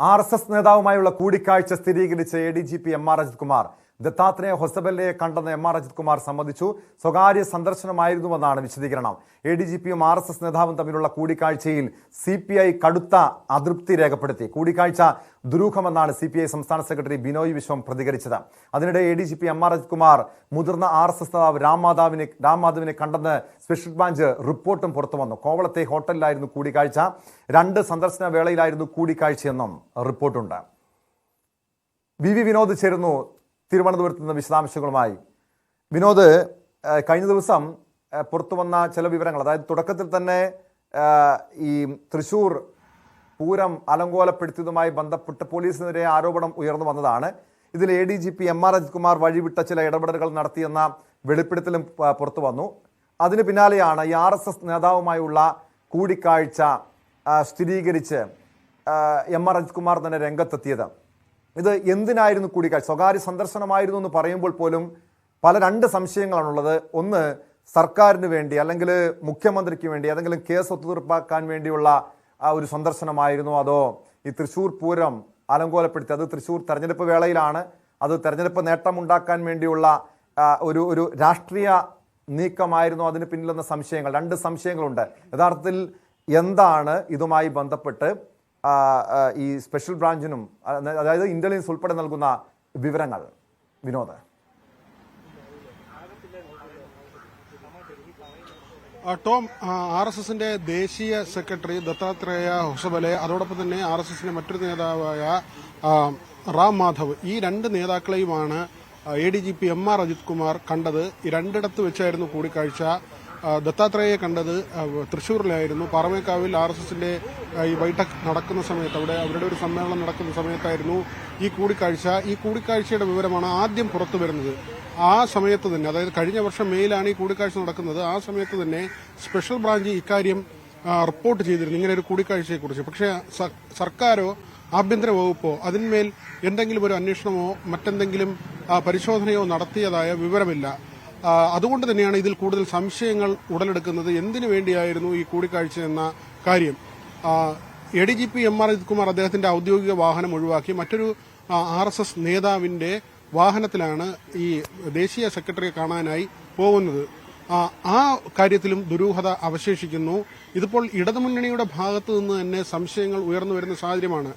RSS നേതാവുമായുള്ള കൂടിക്കാഴ്ച സ്ഥിരീകരിച്ച ADGP MR Ajith Kumar Dattatreya ഹൊസബല്ലയെ കണ്ടെന്ന് MR അജിത് കുമാർ സമ്മതിച്ചു. സ്വകാര്യ സന്ദർശനമായിരുന്നുവെന്നാണ് വിശദീകരണം. ADGPയും RSS നേതാവും തമ്മിലുള്ള കൂടിക്കാഴ്ചയിൽ CPI കടുത്ത അതൃപ്തി രേഖപ്പെടുത്തി. കൂടിക്കാഴ്ച ദുരൂഹമെന്നാണ് CPI സംസ്ഥാന സെക്രട്ടറി ബിനോയ് വിശ്വം പ്രതികരിച്ചത്. അതിനിടെ ADGP MR അജിത് കുമാർ മുതിർന്ന RSS നേതാവ് രാം മാധവിനെ കണ്ടെന്ന് സ്പെഷ്യൽ ബ്രാഞ്ച് റിപ്പോർട്ടും പുറത്തുവന്നു. കോവളത്തെ ഹോട്ടലിലായിരുന്നു കൂടിക്കാഴ്ച. 2 സന്ദർശന വേളയിലായിരുന്നു കൂടിക്കാഴ്ചയെന്നും റിപ്പോർട്ടുണ്ട്. VV വിനോദ് ചേരുന്നു തിരുവനന്തപുരത്ത് നിന്ന് വിശദാംശങ്ങളുമായി. വിനോദ്, കഴിഞ്ഞ ദിവസം പുറത്തു വന്ന ചില വിവരങ്ങൾ, അതായത് തുടക്കത്തിൽ തന്നെ ഈ തൃശ്ശൂർ പൂരം അലങ്കോലപ്പെടുത്തിയതുമായി ബന്ധപ്പെട്ട് പോലീസിനെതിരെ ആരോപണം ഉയർന്നു വന്നതാണ്. ഇതിൽ ADGP MR അജിത് കുമാർ വഴിവിട്ട ചില ഇടപെടലുകൾ നടത്തിയെന്ന വെളിപ്പെടുത്തലും പുറത്തു വന്നു. അതിന് പിന്നാലെയാണ് ഈ RSS നേതാവുമായുള്ള കൂടിക്കാഴ്ച സ്ഥിരീകരിച്ച് MR അജിത് കുമാർ തന്നെ രംഗത്തെത്തിയത്. ഇത് എന്തിനായിരുന്നു കൂടിക്കാഴ്ച? സ്വകാര്യ സന്ദർശനമായിരുന്നു എന്ന് പറയുമ്പോൾ പോലും 2 സംശയങ്ങളാണുള്ളത്. ഒന്ന്, സർക്കാരിന് വേണ്ടി അല്ലെങ്കിൽ മുഖ്യമന്ത്രിക്ക് വേണ്ടി ഏതെങ്കിലും കേസ് ഒത്തുതീർപ്പാക്കാൻ വേണ്ടിയുള്ള ഒരു സന്ദർശനമായിരുന്നു, അതോ ഈ തൃശ്ശൂർ പൂരം അലങ്കോലപ്പെടുത്തി, അത് തൃശ്ശൂർ തെരഞ്ഞെടുപ്പ് വേളയിലാണ്, അത് തെരഞ്ഞെടുപ്പ് നേട്ടമുണ്ടാക്കാൻ വേണ്ടിയുള്ള ഒരു രാഷ്ട്രീയ നീക്കമായിരുന്നു അതിന് പിന്നിലെന്ന സംശയങ്ങൾ, 2 സംശയങ്ങളുണ്ട്. യഥാർത്ഥത്തിൽ എന്താണ് ഇതുമായി ബന്ധപ്പെട്ട് ഈ സ്പെഷ്യൽ ബ്രാഞ്ചിനും അതായത് ഇന്റലിജൻസ് ഉൾപ്പെടെ നൽകുന്ന വിവരങ്ങൾ? വിനോദ്, ടോം, RSSന്റെ ദേശീയ സെക്രട്ടറി ദത്താത്രേയ ഹൊസബലെ, അതോടൊപ്പം തന്നെ RSSന്റെ മറ്റൊരു നേതാവായ റാം മാധവ്, ഈ 2 നേതാക്കളെയുമാണ് ADGP MR അജിത് കുമാർ കണ്ടത്. ഈ 2 വെച്ചായിരുന്നു കൂടിക്കാഴ്ച. ദത്താത്രേയെ കണ്ടത് തൃശ്ശൂരിലായിരുന്നു. പാറമേക്കാവിൽ RSSന്റെ ഈ ബൈഠക് നടക്കുന്ന സമയത്ത്, അവിടെ അവരുടെ ഒരു സമ്മേളനം നടക്കുന്ന സമയത്തായിരുന്നു ഈ കൂടിക്കാഴ്ച. ഈ കൂടിക്കാഴ്ചയുടെ വിവരമാണ് ആദ്യം പുറത്തു വരുന്നത്. ആ സമയത്ത് തന്നെ, അതായത് കഴിഞ്ഞ വർഷം മെയിലാണ് ഈ കൂടിക്കാഴ്ച നടക്കുന്നത്. ആ സമയത്ത് തന്നെ സ്പെഷ്യൽ ബ്രാഞ്ച് ഇക്കാര്യം റിപ്പോർട്ട് ചെയ്തിരുന്നു, ഇങ്ങനെ ഒരു കൂടിക്കാഴ്ചയെക്കുറിച്ച്. പക്ഷേ സർക്കാരോ ആഭ്യന്തര വകുപ്പോ അതിന്മേൽ എന്തെങ്കിലും ഒരു അന്വേഷണമോ മറ്റെന്തെങ്കിലും പരിശോധനയോ നടത്തിയതായ വിവരമില്ല. അതുകൊണ്ട് തന്നെയാണ് ഇതിൽ കൂടുതൽ സംശയങ്ങൾ ഉടലെടുക്കുന്നത്. എന്തിനു വേണ്ടിയായിരുന്നു ഈ കൂടിക്കാഴ്ച എന്ന കാര്യം. ADGP MR അജിത് കുമാർ അദ്ദേഹത്തിന്റെ ഔദ്യോഗിക വാഹനം ഒഴിവാക്കി മറ്റൊരു RSS നേതാവിന്റെ വാഹനത്തിലാണ് ഈ ദേശീയ സെക്രട്ടറിയെ കാണാനായി പോകുന്നത്. ആ കാര്യത്തിലും ദുരൂഹത അവശേഷിക്കുന്നു. ഇതിപ്പോൾ ഇടതുമുന്നണിയുടെ ഭാഗത്തു നിന്ന് തന്നെ സംശയങ്ങൾ ഉയർന്നു വരുന്ന സാഹചര്യമാണ്.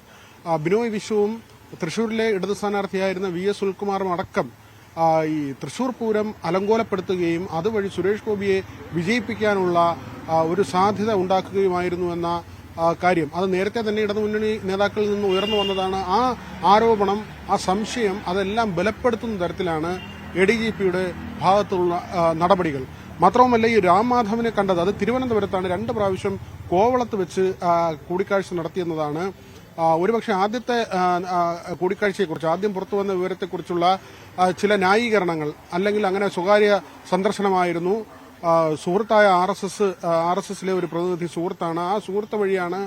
ബിനോയ് വിശ്വവും തൃശൂരിലെ ഇടതു സ്ഥാനാർത്ഥിയായിരുന്ന VS സുനിൽകുമാറും അടക്കം ഈ തൃശൂർ പൂരം അലങ്കോലപ്പെടുത്തുകയും അതുവഴി സുരേഷ് ഗോപിയെ വിജയിപ്പിക്കാനുള്ള ഒരു സാധ്യത ഉണ്ടാക്കുകയുമായിരുന്നു എന്ന കാര്യം, അത് നേരത്തെ തന്നെ ഇടതുമുന്നണി നേതാക്കളിൽ നിന്ന് ഉയർന്നു വന്നതാണ്. ആ ആരോപണം, ആ സംശയം, അതെല്ലാം ബലപ്പെടുത്തുന്ന തരത്തിലാണ് ADGPയുടെ ഭാഗത്തുള്ള നടപടികൾ. മാത്രവുമല്ല, ഈ രാം മാധവിനെ കണ്ടത് അത് തിരുവനന്തപുരത്താണ്. 2 പ്രാവശ്യം കോവളത്ത് വെച്ച് കൂടിക്കാഴ്ച നടത്തിയെന്നതാണ്. ഒരുപക്ഷെ ആദ്യത്തെ കൂടിക്കാഴ്ചയെക്കുറിച്ച്, ആദ്യം പുറത്തുവന്ന വിവരത്തെക്കുറിച്ചുള്ള ചില ന്യായീകരണങ്ങൾ, അല്ലെങ്കിൽ അങ്ങനെ സ്വകാര്യ സന്ദർശനമായിരുന്നു, സുഹൃത്തായ RSSലെ ഒരു പ്രതിനിധി സുഹൃത്താണ്, ആ സുഹൃത്ത് വഴിയാണ്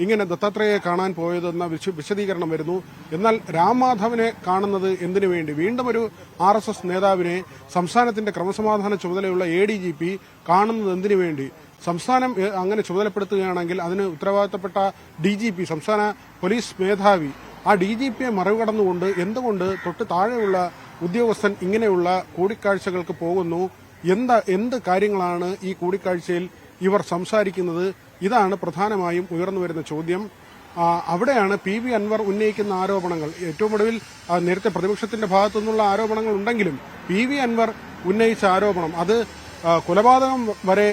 ഇങ്ങനെ ദത്താത്രേയെ കാണാൻ പോയതെന്ന വിശദീകരണം വരുന്നു. എന്നാൽ രാം മാധവിനെ കാണുന്നത് എന്തിനു വേണ്ടി? വീണ്ടും ഒരു RSS നേതാവിനെ സംസ്ഥാനത്തിന്റെ ക്രമസമാധാന ചുമതലയുള്ള ADGP കാണുന്നത് എന്തിനു വേണ്ടി? സംസ്ഥാനം അങ്ങനെ ചുമതലപ്പെടുത്തുകയാണെങ്കിൽ അതിന് ഉത്തരവാദിത്തപ്പെട്ട DGP, സംസ്ഥാന പോലീസ് മേധാവി, ആ DGPയെ മറികടന്നുകൊണ്ട് എന്തുകൊണ്ട് തൊട്ട് താഴെയുള്ള ഉദ്യോഗസ്ഥൻ ഇങ്ങനെയുള്ള കൂടിക്കാഴ്ചകൾക്ക് പോകുന്നു? എന്ത് കാര്യങ്ങളാണ് ഈ കൂടിക്കാഴ്ചയിൽ ഇവർ സംസാരിക്കുന്നത്? ഇതാണ് പ്രധാനമായും ഉയർന്നു വരുന്ന ചോദ്യം. അവിടെയാണ് PV അൻവർ ഉന്നയിക്കുന്ന ആരോപണങ്ങൾ. ഏറ്റവും ഒടുവിൽ നേരത്തെ പ്രതിപക്ഷത്തിന്റെ ഭാഗത്തു നിന്നുള്ള ആരോപണങ്ങൾ ഉണ്ടെങ്കിലും PV അൻവർ ഉന്നയിച്ച ആരോപണം, അത് കൊലപാതകം വരെ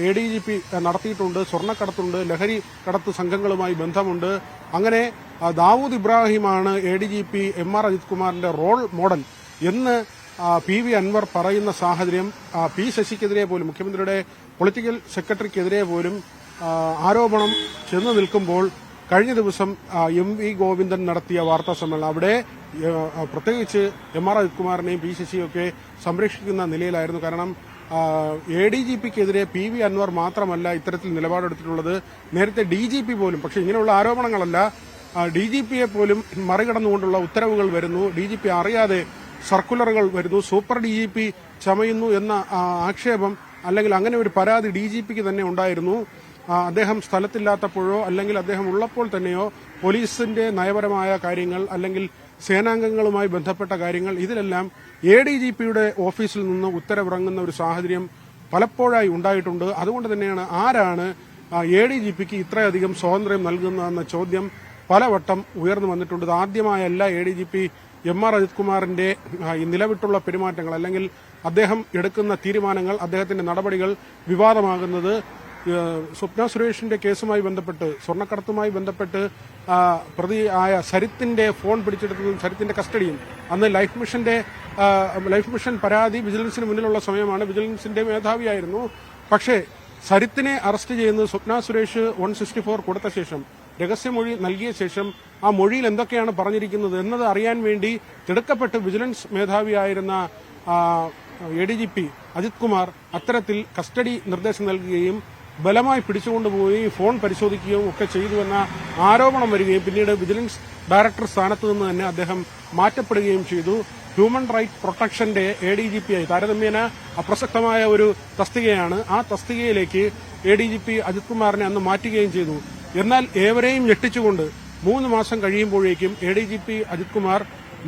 ADGP നടത്തിയിട്ടുണ്ട്, സ്വർണ്ണക്കടത്തുണ്ട്, ലഹരി കടത്ത് സംഘങ്ങളുമായി ബന്ധമുണ്ട്. അങ്ങനെ ദാവൂദ് ഇബ്രാഹിമാണ് ADGP MR അജിത് കുമാറിന്റെ റോൾ മോഡൽ എന്ന് PV അൻവർ പറയുന്ന സാഹചര്യം, P ശശിക്കെതിരെ പോലും, മുഖ്യമന്ത്രിയുടെ പൊളിറ്റിക്കൽ സെക്രട്ടറിക്കെതിരെ പോലും ആരോപണം ചെന്നു നിൽക്കുമ്പോൾ കഴിഞ്ഞ ദിവസം MV ഗോവിന്ദൻ നടത്തിയ വാർത്താ സമ്മേളനം, അവിടെ പ്രത്യേകിച്ച് MR അജിത് കുമാറിനെയും P ശശിയൊക്കെ സംരക്ഷിക്കുന്ന നിലയിലായിരുന്നു. കാരണം ADGPക്കെതിരെ PV അൻവർ മാത്രമല്ല ഇത്തരത്തിൽ നിലപാടെടുത്തിട്ടുള്ളത്, നേരത്തെ DGP പോലും. പക്ഷേ ഇങ്ങനെയുള്ള ആരോപണങ്ങളല്ല, DGPയെ പോലും മറികടന്നുകൊണ്ടുള്ള ഉത്തരവുകൾ വരുന്നു, DGP അറിയാതെ സർക്കുലറുകൾ വരുന്നു, സൂപ്പർ DGP ചമയുന്നു എന്ന ആക്ഷേപം, അല്ലെങ്കിൽ അങ്ങനെ ഒരു പരാതി DGPക്ക് തന്നെ ഉണ്ടായിരുന്നു. അദ്ദേഹം സ്ഥലത്തില്ലാത്തപ്പോഴോ അല്ലെങ്കിൽ അദ്ദേഹം ഉള്ളപ്പോൾ തന്നെയോ പോലീസിന്റെ നയപരമായ കാര്യങ്ങൾ അല്ലെങ്കിൽ സേനാംഗങ്ങളുമായി ബന്ധപ്പെട്ട കാര്യങ്ങൾ ഇതിലെല്ലാം ADGPയുടെ ഓഫീസിൽ നിന്ന് ഉത്തരവിറങ്ങുന്ന ഒരു സാഹചര്യം പലപ്പോഴായി ഉണ്ടായിട്ടുണ്ട്. അതുകൊണ്ട് തന്നെയാണ് ആരാണ് ADGPക്ക് ഇത്രയധികം സ്വാതന്ത്ര്യം നൽകുന്നതെന്ന ചോദ്യം പലവട്ടം ഉയർന്നു വന്നിട്ടുണ്ട്. ഇത് ആദ്യമായല്ല ADGP MR അജിത് കുമാറിന്റെ നിലവിട്ടുള്ള പെരുമാറ്റങ്ങൾ അല്ലെങ്കിൽ അദ്ദേഹം എടുക്കുന്ന തീരുമാനങ്ങൾ, അദ്ദേഹത്തിന്റെ നടപടികൾ വിവാദമാകുന്നത്. സ്വപ്ന സുരേഷിന്റെ കേസുമായി ബന്ധപ്പെട്ട്, സ്വർണ്ണക്കടത്തുമായി ബന്ധപ്പെട്ട് പ്രതിയായ സരിത്തിന്റെ ഫോൺ പിടിച്ചെടുത്തതും സരിത്തിന്റെ കസ്റ്റഡിയും, അന്ന് ലൈഫ് മിഷൻ പരാതി വിജിലൻസിന് മുന്നിലുള്ള സമയമാണ്. വിജിലൻസിന്റെ മേധാവിയായിരുന്നു. പക്ഷേ സരിത്തിനെ അറസ്റ്റ് ചെയ്യുന്നത് സ്വപ്ന സുരേഷ് 164 കൊടുത്ത ശേഷം, രഹസ്യമൊഴി നൽകിയ ശേഷം ആ മൊഴിയിൽ എന്തൊക്കെയാണ് പറഞ്ഞിരിക്കുന്നത് എന്നത് അറിയാൻ വേണ്ടി തിടുക്കപ്പെട്ട് വിജിലൻസ് മേധാവിയായിരുന്ന ADGP അജിത് കുമാർ അത്തരത്തിൽ കസ്റ്റഡി നിർദ്ദേശം നൽകുകയും ബലമായി പിടിച്ചുകൊണ്ടുപോയി ഫോൺ പരിശോധിക്കുകയും ഒക്കെ ചെയ്തുവെന്ന ആരോപണം വരികയും പിന്നീട് വിജിലൻസ് ഡയറക്ടർ സ്ഥാനത്ത് നിന്ന് തന്നെ അദ്ദേഹം മാറ്റപ്പെടുകയും ചെയ്തു. ഹ്യൂമൻ റൈറ്റ് പ്രൊട്ടക്ഷന്റെ ADGPയായി താരതമ്യേന അപ്രസക്തമായ ഒരു തസ്തികയാണ്. ആ തസ്തികയിലേക്ക് ADGP അജിത് കുമാറിനെ അന്ന് മാറ്റുകയും ചെയ്തു. എന്നാൽ ഏവരെയും ഞെട്ടിച്ചുകൊണ്ട് 3 മാസം കഴിയുമ്പോഴേക്കും ADGP Ajith Kumar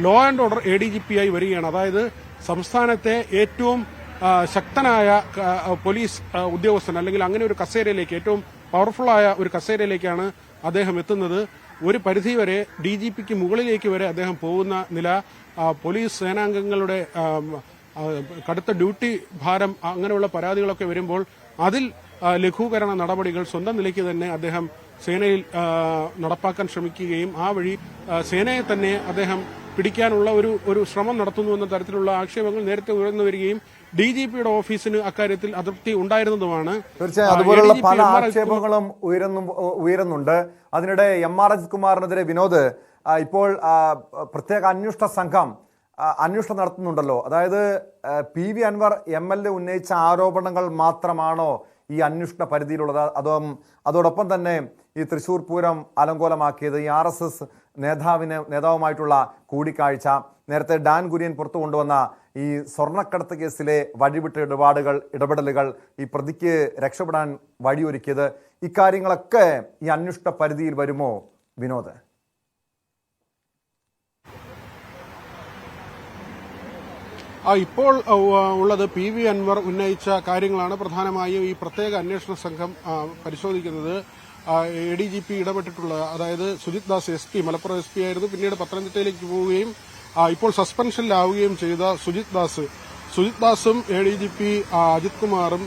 law and order ADGPയായി വരികയാണ്. അതായത് സംസ്ഥാനത്തെ ഏറ്റവും ശക്തനായ പോലീസ് ഉദ്യോഗസ്ഥൻ അല്ലെങ്കിൽ അങ്ങനെ ഒരു കസേരയിലേക്ക്, ഏറ്റവും പവർഫുള്ളായ ഒരു കസേരയിലേക്കാണ് അദ്ദേഹം എത്തുന്നത്. ഒരു പരിധിവരെ DGPക്ക് മുകളിലേക്ക് വരെ അദ്ദേഹം പോകുന്ന നില, പോലീസ് സേനാംഗങ്ങളുടെ കടുത്ത ഡ്യൂട്ടി ഭാരം, അങ്ങനെയുള്ള പരാതികളൊക്കെ വരുമ്പോൾ അതിൽ ലഘൂകരണ നടപടികൾ സ്വന്തം നിലയ്ക്ക് തന്നെ അദ്ദേഹം സേനയിൽ നടപ്പാക്കാൻ ശ്രമിക്കുകയും ആ വഴി സേനയെ തന്നെ അദ്ദേഹം പിടിക്കാനുള്ള ഒരു ശ്രമം നടത്തുന്നു എന്ന തരത്തിലുള്ള ആക്ഷേപങ്ങൾ നേരത്തെ ഉയർന്നു വരികയും DGPയുടെ ഓഫീസിന് അക്കാര്യത്തിൽ അതൃപ്തി ഉണ്ടായിരുന്നതുമാണ്. തീർച്ചയായും അതുപോലുള്ള പല ആക്ഷേപങ്ങളും ഉയരുന്നുണ്ട്. അതിനിടെ MR അജിത് കുമാറിനെതിരെ വിനോദ് ഇപ്പോൾ പ്രത്യേക അന്വേഷണ സംഘം അന്വേഷണം നടത്തുന്നുണ്ടല്ലോ. അതായത് PV അൻവർ MLA ഉന്നയിച്ച ആരോപണങ്ങൾ മാത്രമാണോ ഈ അന്വേഷണ പരിധിയിലുള്ളത്? അതോടൊപ്പം തന്നെ ഈ തൃശൂർ പൂരം അലങ്കോലമാക്കിയത്, ഈ RSS നേതാവുമായിട്ടുള്ള കൂടിക്കാഴ്ച, നേരത്തെ ഡാൻ കുര്യൻ പുറത്തു കൊണ്ടുവന്ന ഈ സ്വർണ്ണക്കടത്ത് കേസിലെ വഴിവിട്ട ഇടപെടലുകൾ, ഈ പ്രതിക്ക് രക്ഷപ്പെടാൻ വഴിയൊരുക്കിയത്, ഇക്കാര്യങ്ങളൊക്കെ ഈ അന്വേഷണ പരിധിയിൽ വരുമോ വിനോദ്? ഇപ്പോൾ ഉള്ളത് PV അൻവർ ഉന്നയിച്ച കാര്യങ്ങളാണ് പ്രധാനമായും ഈ പ്രത്യേക അന്വേഷണ സംഘം പരിശോധിക്കുന്നത്. ADGP ഇടപെട്ടിട്ടുള്ളത്, അതായത് സുജിത് ദാസ് SP, മലപ്പുറം SP ആയിരുന്നു, പിന്നീട് പത്തനംതിട്ടയിലേക്ക് പോവുകയും ഇപ്പോൾ സസ്പെൻഷനിലാവുകയും ചെയ്ത സുജിത് ദാസും ADGP അജിത് കുമാറും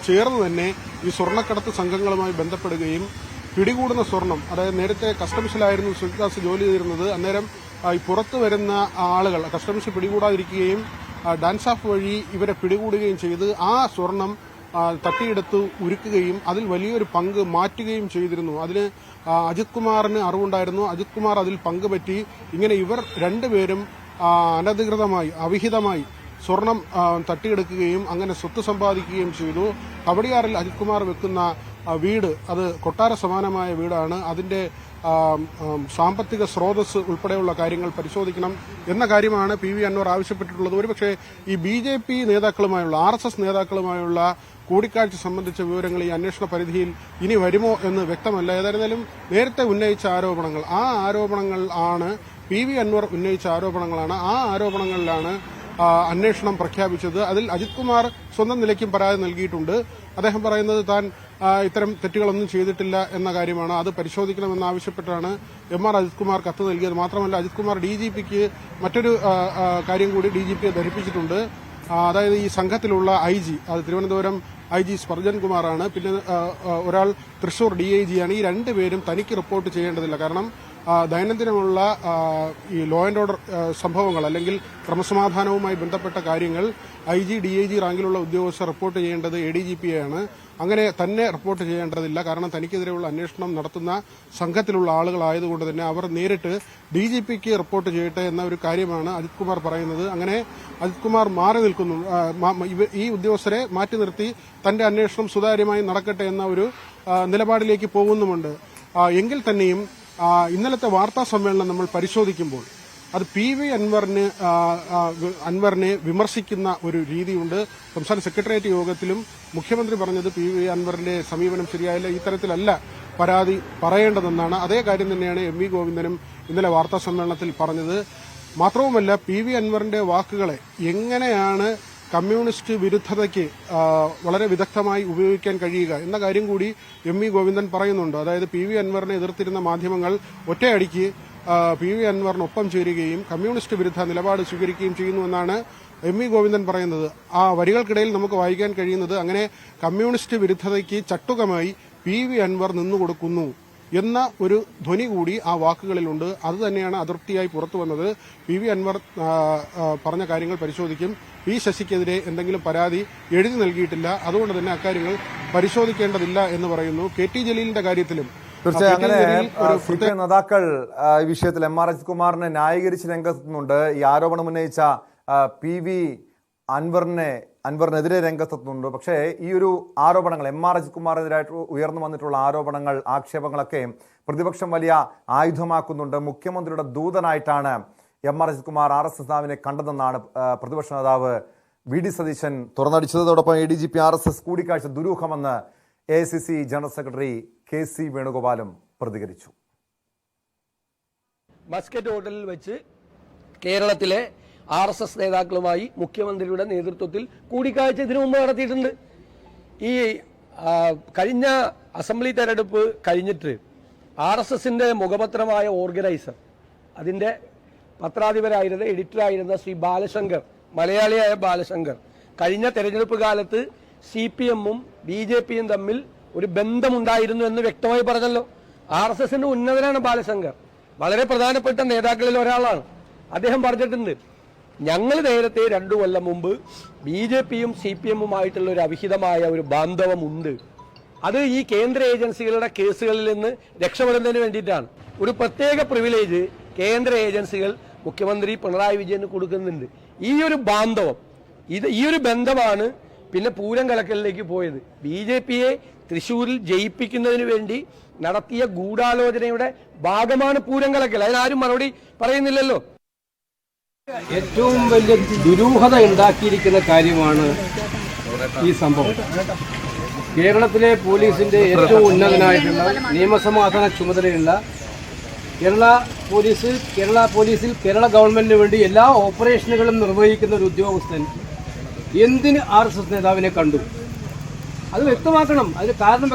ചേർന്ന് തന്നെ ഈ സ്വർണ്ണക്കടത്ത് സംഘങ്ങളുമായി ബന്ധപ്പെടുകയും പിടികൂടുന്ന സ്വർണം, അതായത് നേരത്തെ കസ്റ്റംസിലായിരുന്നു സുജിത് ദാസ് ജോലി ചെയ്തിരുന്നത്. അന്നേരം ഈ പുറത്തു വരുന്ന ആളുകൾ കസ്റ്റംസ് പിടികൂടാതിരിക്കുകയും ഡാൻസ് ഓഫ് വഴി ഇവരെ പിടികൂടുകയും ചെയ്ത് ആ സ്വർണം തട്ടിയെടുത്ത് ഉരുക്കുകയും അതിൽ വലിയൊരു പങ്ക് മാറ്റുകയും ചെയ്തിരുന്നു. അതിന് അജിത് കുമാറിന് അറിവുണ്ടായിരുന്നു. അജിത് കുമാർ അതിൽ പങ്കുപറ്റി. ഇങ്ങനെ ഇവർ രണ്ടുപേരും അനധികൃതമായി, അവിഹിതമായി സ്വർണം തട്ടിയെടുക്കുകയും അങ്ങനെ സ്വത്ത് സമ്പാദിക്കുകയും ചെയ്തു. കവടിയാറിൽ അജിത് കുമാർ വെക്കുന്ന വീട് അത് കൊട്ടാര സമാനമായ വീടാണ്. അതിന്റെ സാമ്പത്തിക സ്രോതസ് ഉൾപ്പെടെയുള്ള കാര്യങ്ങൾ പരിശോധിക്കണം എന്ന കാര്യമാണ് PV അൻവർ ആവശ്യപ്പെട്ടിട്ടുള്ളത്. ഒരുപക്ഷെ ഈ BJP നേതാക്കളുമായുള്ള, RSS നേതാക്കളുമായുള്ള കൂടിക്കാഴ്ച സംബന്ധിച്ച വിവരങ്ങൾ ഈ അന്വേഷണ പരിധിയിൽ ഇനി വരുമോ എന്ന് വ്യക്തമല്ല. ഏതായിരുന്നാലും നേരത്തെ ഉന്നയിച്ച ആരോപണങ്ങൾ, ആ ആരോപണങ്ങൾ ആണ് PV അൻവർ ഉന്നയിച്ച ആരോപണങ്ങളാണ്. ആ ആരോപണങ്ങളിലാണ് അന്വേഷണം പ്രഖ്യാപിച്ചത്. അതിൽ അജിത് കുമാർ സ്വന്തം നിലയ്ക്കും പരാതി നൽകിയിട്ടുണ്ട്. അദ്ദേഹം പറയുന്നത് താൻ ഇത്തരം തെറ്റുകളൊന്നും ചെയ്തിട്ടില്ല എന്ന കാര്യമാണ്. അത് പരിശോധിക്കണമെന്നാവശ്യപ്പെട്ടാണ് MR അജിത് കുമാർ കത്ത് നൽകിയത്. മാത്രമല്ല അജിത് കുമാർ DGPക്ക് മറ്റൊരു കാര്യം കൂടി DGPയെ ധരിപ്പിച്ചിട്ടുണ്ട്. അതായത് ഈ സംഘത്തിലുള്ള IG, അത് തിരുവനന്തപുരം IG സ്പർജൻ കുമാറാണ്, പിന്നെ ഒരാൾ തൃശൂർ DIG ആണ്. ഈ രണ്ടുപേരും തനിക്ക് റിപ്പോർട്ട് ചെയ്യേണ്ടതില്ല. കാരണം ദൈനംദിനമുള്ള ഈ ലോ ആൻഡ് ഓർഡർ സംഭവങ്ങൾ അല്ലെങ്കിൽ ക്രമസമാധാനവുമായി ബന്ധപ്പെട്ട കാര്യങ്ങൾ IG DIG റാങ്കിലുള്ള ഉദ്യോഗസ്ഥർ റിപ്പോർട്ട് ചെയ്യേണ്ടത് ADGPയാണ്. അങ്ങനെ തന്നെ റിപ്പോർട്ട് ചെയ്യേണ്ടതില്ല. കാരണം തനിക്കെതിരെയുള്ള അന്വേഷണം നടത്തുന്ന സംഘത്തിലുള്ള ആളുകളായതുകൊണ്ട് തന്നെ അവർ നേരിട്ട് DGPക്ക് റിപ്പോർട്ട് ചെയ്യട്ടെ എന്ന ഒരു കാര്യമാണ് അജിത് കുമാർ പറയുന്നത്. അങ്ങനെ അജിത് കുമാർ മാറി നിൽക്കുന്നു. ഈ ഉദ്യോഗസ്ഥരെ മാറ്റി നിർത്തി തന്റെ അന്വേഷണം സുതാര്യമായി നടക്കട്ടെ എന്ന ഒരു നിലപാടിലേക്ക് പോകുന്നുമുണ്ട്. എങ്കിൽ തന്നെയും ഇന്നലത്തെ വാർത്താ സമ്മേളനം നമ്മൾ പരിശോധിക്കുമ്പോൾ അത് PV അൻവറിനെ വിമർശിക്കുന്ന ഒരു രീതിയുണ്ട്. സംസ്ഥാന സെക്രട്ടേറിയറ്റ് യോഗത്തിലും മുഖ്യമന്ത്രി പറഞ്ഞത് PV അൻവറിന്റെ സമീപനം ശരിയായില്ല, ഈ തരത്തിലല്ല പരാതി പറയേണ്ടതെന്നാണ്. അതേ കാര്യം തന്നെയാണ് MV ഗോവിന്ദനും ഇന്നലെ വാർത്താ സമ്മേളനത്തിൽ പറഞ്ഞത്. മാത്രവുമല്ല, PV അൻവറിന്റെ വാക്കുകളെ എങ്ങനെയാണ് കമ്മ്യൂണിസ്റ്റ് വിരുദ്ധതയ്ക്ക് വളരെ വിദഗ്ധമായി ഉപയോഗിക്കാൻ കഴിയുക എന്ന കാര്യം കൂടി MV ഗോവിന്ദൻ പറയുന്നുണ്ട്. അതായത് PV അൻവറിനെ എതിർത്തിരുന്ന മാധ്യമങ്ങൾ ഒറ്റയടിക്ക് PV അൻവറിനൊപ്പം ചേരുകയും കമ്മ്യൂണിസ്റ്റ് വിരുദ്ധ നിലപാട് സ്വീകരിക്കുകയും ചെയ്യുന്നുവെന്നാണ് MV ഗോവിന്ദൻ പറയുന്നത്. ആ വരികൾക്കിടയിൽ നമുക്ക് വായിക്കാൻ കഴിയുന്നത് അങ്ങനെ കമ്മ്യൂണിസ്റ്റ് വിരുദ്ധതയ്ക്ക് ചട്ടുകമായി PV അൻവർ നിന്നുകൊടുക്കുന്നു എന്ന ഒരു ധ്വനി കൂടി ആ വാക്കുകളിലുണ്ട്. അത് തന്നെയാണ് അതൃപ്തിയായി പുറത്തു വന്നത്. PV അൻവർ പറഞ്ഞ കാര്യങ്ങൾ പരിശോധിക്കും. P ശശിക്കെതിരെ എന്തെങ്കിലും പരാതി എഴുതി നൽകിയിട്ടില്ല, അതുകൊണ്ട് തന്നെ അക്കാര്യങ്ങൾ പരിശോധിക്കേണ്ടതില്ല എന്ന് പറയുന്നു. KT ജലീലിന്റെ കാര്യത്തിലും തീർച്ചയായും അങ്ങനെ CPI നേതാക്കൾ ഈ വിഷയത്തിൽ MR അജിത് കുമാറിനെ ന്യായീകരിച്ച് രംഗത്തെത്തുന്നുണ്ട്. ഈ ആരോപണം ഉന്നയിച്ച PV അൻവറിനെതിരെ രംഗത്തെത്തുന്നുണ്ട്. പക്ഷേ ഈ ഒരു ആരോപണങ്ങൾ MR അജിത് കുമാറിനെതിരായിട്ട് ഉയർന്നു വന്നിട്ടുള്ള ആരോപണങ്ങൾ, ആക്ഷേപങ്ങളൊക്കെ പ്രതിപക്ഷം വലിയ ആയുധമാക്കുന്നുണ്ട്. മുഖ്യമന്ത്രിയുടെ ദൂതനായിട്ടാണ് MR അജിത് കുമാർ RSS നേതാവിനെ കണ്ടതെന്നാണ് പ്രതിപക്ഷ നേതാവ് VD സതീശൻ തുറന്നടിച്ചത്. അതോടൊപ്പം ADGP RSS കൂടിക്കാഴ്ച ദുരൂഹമെന്ന് AICC ജനറൽ സെക്രട്ടറി KC വേണുഗോപാലും പ്രതികരിച്ചു. മസ്കറ്റ് ഹോട്ടലിൽ വെച്ച് കേരളത്തിലെ RSS നേതാക്കളുമായി മുഖ്യമന്ത്രിയുടെ നേതൃത്വത്തിൽ കൂടിക്കാഴ്ച ഇതിനു മുമ്പ് നടത്തിയിട്ടുണ്ട്. ഈ കഴിഞ്ഞ അസംബ്ലി തെരഞ്ഞെടുപ്പ് കഴിഞ്ഞിട്ട് RSSന്റെ മുഖപത്രമായ ഓർഗനൈസർ, അതിൻ്റെ പത്രാധിപരായിരുന്ന എഡിറ്ററായിരുന്ന ശ്രീ ബാലശങ്കർ, മലയാളിയായ ബാലശങ്കർ, കഴിഞ്ഞ തെരഞ്ഞെടുപ്പ് കാലത്ത് CPM-ഉം BJP-യും തമ്മിൽ ഒരു ബന്ധമുണ്ടായിരുന്നു എന്ന് വ്യക്തമായി പറഞ്ഞല്ലോ. RSSന്റെ ഉന്നതനാണ് ബാലശങ്കർ, വളരെ പ്രധാനപ്പെട്ട നേതാക്കളിൽ ഒരാളാണ്. അദ്ദേഹം പറഞ്ഞിട്ടുണ്ട്, ഞങ്ങൾ നേരത്തെ 2 കൊല്ലം മുമ്പ് BJP-യും CPM-ഉമായിട്ടുള്ള ഒരു അവിഹിതമായ ഒരു ബാന്ധവമുണ്ട്. അത് ഈ കേന്ദ്ര ഏജൻസികളുടെ കേസുകളിൽ നിന്ന് രക്ഷപ്പെടുന്നതിന് വേണ്ടിയിട്ടാണ്. ഒരു പ്രത്യേക പ്രിവിലേജ് കേന്ദ്ര ഏജൻസികൾ മുഖ്യമന്ത്രി പിണറായി വിജയന് കൊടുക്കുന്നുണ്ട്. ഈ ഒരു ബാന്ധവം, ഈ ഒരു ബന്ധമാണ് പിന്നെ പൂരം കലക്കലിലേക്ക് പോയത്. BJP-യെ തൃശ്ശൂരിൽ ജയിപ്പിക്കുന്നതിന് വേണ്ടി നടത്തിയ ഗൂഢാലോചനയുടെ ഭാഗമാണ് പൂരം കലക്കൽ. അതിനാരും മറുപടി പറയുന്നില്ലല്ലോ. ഏറ്റവും വലിയ ദുരൂഹത ഉണ്ടാക്കിയിരിക്കുന്ന കാര്യമാണ് ഈ സംഭവം. കേരളത്തിലെ പോലീസിന്റെ ഏറ്റവും ഉന്നതനായിട്ടുള്ള നിയമസമാധാന ചുമതലയുള്ള കേരള പോലീസിൽ കേരള ഗവൺമെന്റിന് വേണ്ടി എല്ലാ ഓപ്പറേഷനുകളും നിർവഹിക്കുന്ന ഒരു ഉദ്യോഗസ്ഥൻ എന്തിന് RSS നേതാവിനെ കണ്ടു? അത് വ്യക്തമാക്കണം. അതിന് കാരണം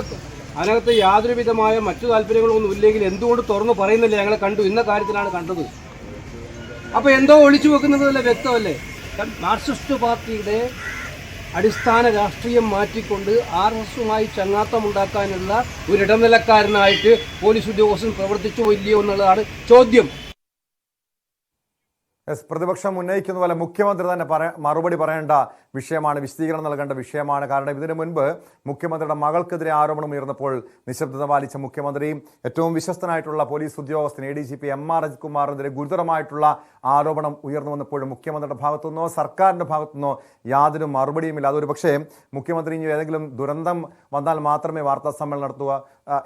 അതിനകത്ത് യാതൊരു വിധമായ മറ്റു താല്പര്യങ്ങളൊന്നും ഇല്ലെങ്കിൽ എന്തുകൊണ്ട് തുറന്നു പറയുന്നില്ല ഞങ്ങളെ കണ്ടു, ഇന്ന കാര്യത്തിലാണ് കണ്ടത്? അപ്പൊ എന്തോ ഒളിച്ചു വെക്കുന്നതല്ലേ, വ്യക്തമല്ലേ? മാർക്സിസ്റ്റ് പാർട്ടിയുടെ അടിസ്ഥാന രാഷ്ട്രീയം മാറ്റിക്കൊണ്ട് RSSുമായി ചങ്ങാത്തമുണ്ടാക്കാനുള്ള ഒരു ഇടനിലക്കാരനായിട്ട് പോലീസ് ഉദ്യോഗസ്ഥൻ പ്രവർത്തിച്ചോ ഇല്ലയോ എന്നുള്ളതാണ് ചോദ്യം. പ്രതിപക്ഷം ഉന്നയിക്കുന്ന പോലെ മുഖ്യമന്ത്രി തന്നെ മറുപടി പറയേണ്ട വിഷയമാണ്, വിശദീകരണം നൽകേണ്ട വിഷയമാണ്. കാരണം ഇതിനു മുൻപ് മുഖ്യമന്ത്രിയുടെ മകൾക്കെതിരെ ആരോപണം ഉയർന്നപ്പോൾ നിശബ്ദത പാലിച്ച മുഖ്യമന്ത്രി, ഏറ്റവും വിശ്വസ്തനായിട്ടുള്ള പോലീസ് ഉദ്യോഗസ്ഥൻ ADGP MR അജിത് കുമാറിനെതിരെ ഗുരുതരമായിട്ടുള്ള ആരോപണം ഉയർന്നു വന്നപ്പോഴും മുഖ്യമന്ത്രിയുടെ ഭാഗത്തുനിന്നോ സർക്കാരിൻ്റെ ഭാഗത്തുനിന്നോ യാതൊരു മറുപടിയുമില്ല. അതൊരു പക്ഷേ മുഖ്യമന്ത്രി ഇനി ഏതെങ്കിലും ദുരന്തം വന്നാൽ മാത്രമേ വാർത്താ സമ്മേളനം നടത്തുക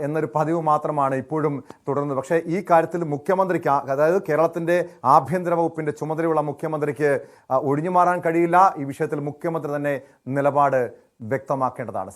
എന്നൊരു പതിവ് മാത്രമാണ് ഇപ്പോഴും തുടരുന്നത്. പക്ഷേ ഈ കാര്യത്തിൽ മുഖ്യമന്ത്രിക്ക്, അതായത് കേരളത്തിൻ്റെ ആഭ്യന്തര വകുപ്പിൻ്റെ ചുമതലയുള്ള മുഖ്യമന്ത്രിക്ക് ഒഴിഞ്ഞു മാറാൻ കഴിയില്ല. ഈ വിഷയത്തിൽ മുഖ്യമന്ത്രി തന്നെ നിലപാട് വ്യക്തമാക്കേണ്ടതാണ്.